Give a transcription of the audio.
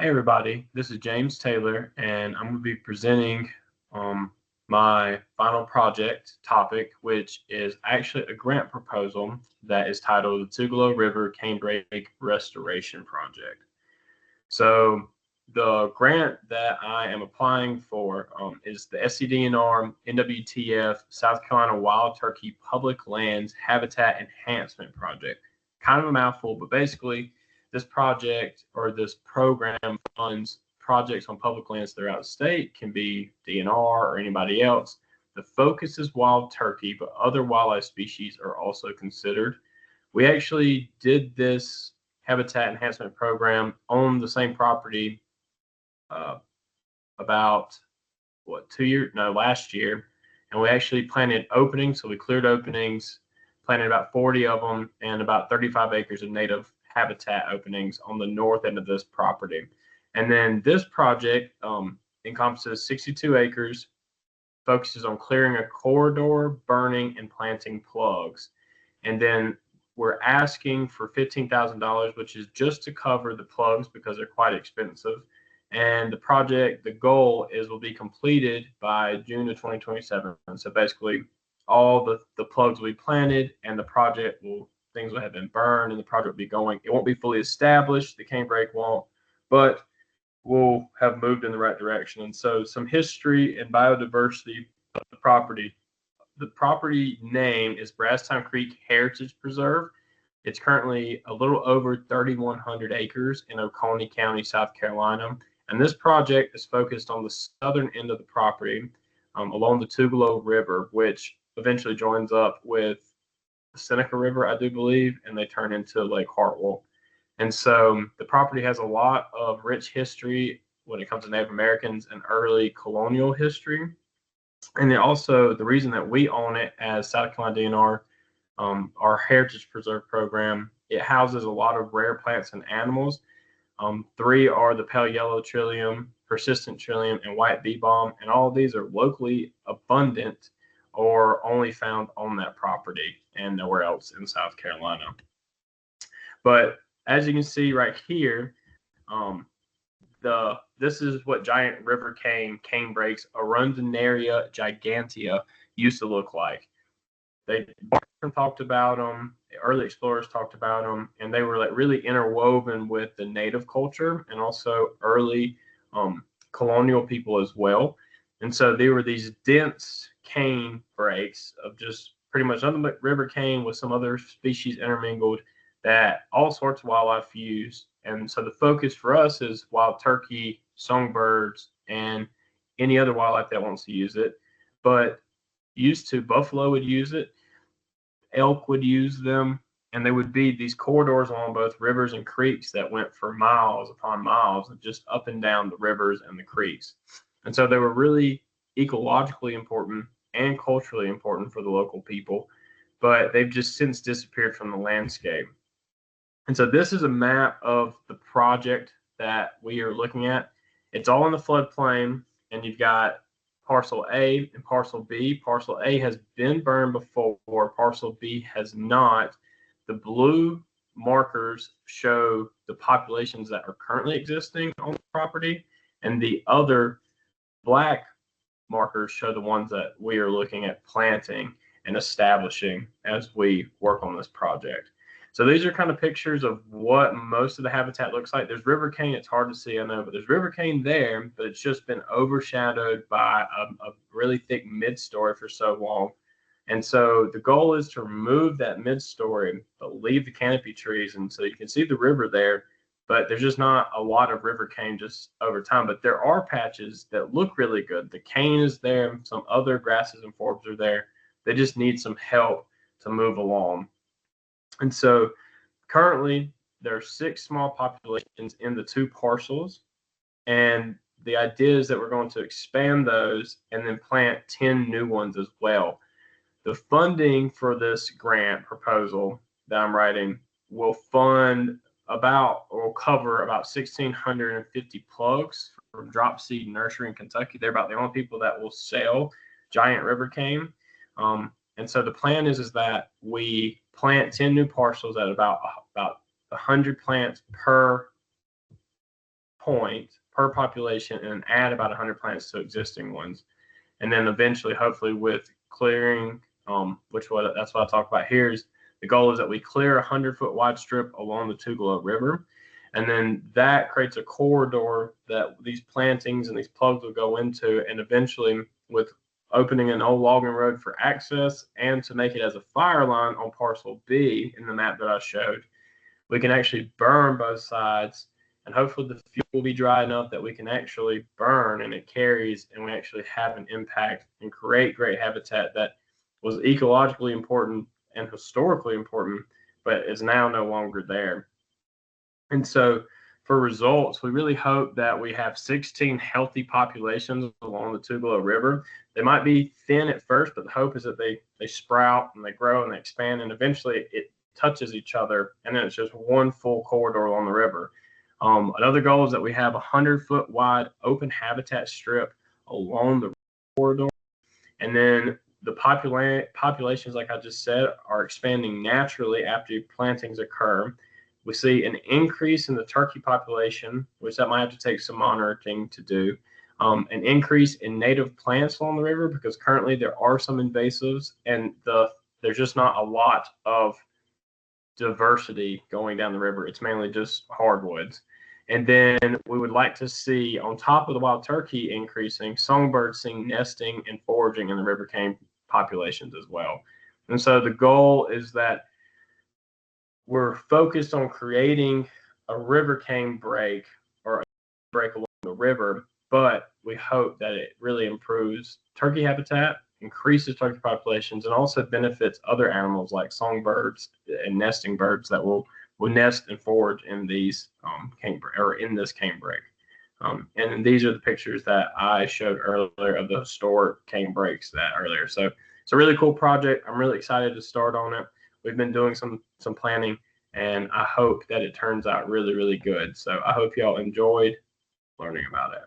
Hey everybody, this is James Taylor, and I'm going to be presenting um, my final project topic, which is actually a grant proposal that is titled the Tugaloo River Canebrake Restoration Project. So the grant that I am applying for is the SCDNR NWTF South Carolina Wild Turkey Public Lands Habitat Enhancement Project. Kind of a mouthful, but basically this project or this program funds projects on public lands throughout the state, can be DNR or anybody else. The focus is wild turkey, but other wildlife species are also considered. We actually did this habitat enhancement program on the same property uh, about what 2 years? No, last year, and we actually planted openings. So we cleared openings, planted about 40 of them, and about 35 acres of native habitat openings on the north end of this property. And then this project encompasses 62 acres, focuses on clearing a corridor, burning, and planting plugs. And then we're asking for $15,000, which is just to cover the plugs because they're quite expensive. And the project, the goal is will be completed by June of 2027. So basically, all the plugs will be planted, and the project will things will have been burned, and the project will be going. It won't be fully established. The Canebrake won't, but we'll have moved in the right direction. And so, some history and biodiversity of the property. The property name is Brasstown Creek Heritage Preserve. It's currently a little over 3,100 acres in Oconee County, South Carolina. And this project is focused on the southern end of the property along the Tugaloo River, which eventually joins up with the Seneca River, I do believe, and they turn into Lake Hartwell. And so the property has a lot of rich history when it comes to Native Americans and early colonial history. And then also the reason that we own it as South Carolina DNR, our Heritage Preserve program, it houses a lot of rare plants and animals. Three are the pale yellow trillium, persistent trillium, and white bee balm, and all of these are locally abundant or only found on that property and nowhere else in South Carolina. But as you can see right here, um, this is what giant river canebrakes, Arundinaria gigantea, used to look like. They talked about them, the early explorers talked about them, and they were like really interwoven with the native culture and also early colonial people as well. And so they were these dense cane breaks of just pretty much nothing but river cane with some other species intermingled that all sorts of wildlife use. And so the focus for us is wild turkey, songbirds, and any other wildlife that wants to use it. But used to, buffalo would use it, elk would use them, and they would be these corridors along both rivers and creeks that went for miles upon miles, just up and down the rivers and the creeks. And so they were really ecologically important and culturally important for the local people, but they've just since disappeared from the landscape. And so this is a map of the project that we are looking at. It's all in the floodplain, and you've got parcel A and parcel B. Parcel A has been burned before, parcel B has not. The blue markers show the populations that are currently existing on the property, and the other black markers show the ones that we are looking at planting and establishing as we work on this project. So these are kind of pictures of what most of the habitat looks like. There's river cane. It's hard to see, I know, but there's river cane there, but it's just been overshadowed by a really thick mid-story for so long. And so the goal is to remove that mid-story, but leave the canopy trees. And so you can see the river there, but there's just not a lot of river cane just over time. But there are patches that look really good. The cane is there. Some other grasses and forbs are there. They just need some help to move along. And so currently there are 6 small populations in the 2 parcels. And the idea is that we're going to expand those and then plant 10 new ones as well. The funding for this grant proposal that I'm writing will fund about, or will cover about 1,650 plugs from Drop Seed Nursery in Kentucky. They're about the only people that will sell giant river cane. And so the plan is that we plant 10 new parcels at about 100 plants per point per population and add about 100 plants to existing ones. And then eventually, hopefully, with clearing, that's what I talk about here, is the goal is that we clear a 100-foot wide strip along the Tugaloo River. And then that creates a corridor that these plantings and these plugs will go into. And eventually, with opening an old logging road for access and to make it as a fire line on parcel B in the map that I showed, we can actually burn both sides, and hopefully the fuel will be dry enough that we can actually burn and it carries, and we actually have an impact and create great habitat that was ecologically important and historically important, but is now no longer there. And so for results, we really hope that we have 16 healthy populations along the Tugaloo River. They might be thin at first, but the hope is that they sprout and they grow and they expand, and eventually it touches each other, and then it's just one full corridor along the river. Another goal is that we have a 100-foot wide open habitat strip along the corridor, and then the populations, like I just said, are expanding naturally after plantings occur. We see an increase in the turkey population, which that might have to take some monitoring to do. An increase in native plants along the river, because currently there are some invasives, and there's just not a lot of diversity going down the river. It's mainly just hardwoods. And then we would like to see, on top of the wild turkey increasing, songbirds seeing nesting and foraging in the river cane populations as well. And so the goal is that we're focused on creating a river canebrake or a break along the river, but we hope that it really improves turkey habitat, increases turkey populations, and also benefits other animals like songbirds and nesting birds that will nest and forage in these in this canebrake. And these are the pictures that I showed earlier of the historic canebrakes earlier. So it's a really cool project. I'm really excited to start on it. We've been doing some planning, and I hope that it turns out really, really good. So I hope y'all enjoyed learning about it.